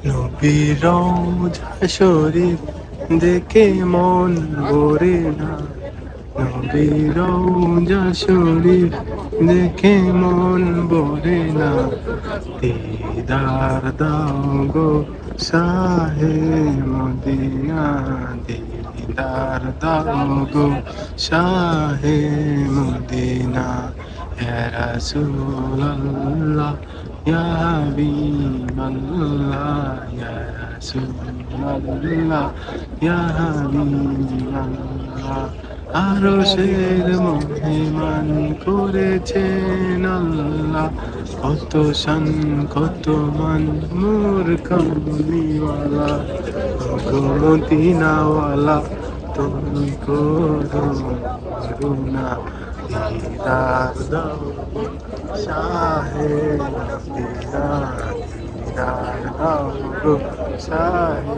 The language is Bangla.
নবীর রওজা শরীফ দেখে মন ভরে না, নবীর রওজা শরীফ দেখে মন ভরে না। দিদার দাও গো শাহে মদিনা, দিদার দাও গো শাহে মদিনা। ইয়া রাসূলুল্লাহ ইয়া হাবিবাল্লাহ, ইয়া রাসূলুল্লাহ ইয়া হাবিবাল্লাহ। আরশের মহিমান করেছেন আল্লাহ, কত শান কত মান মোর কামলিওয়ালা। গো মদিনাওয়ালা তুমি করো করুণা, দিদার দাও শাহে মদিনা, দিদার দাও গো শাহে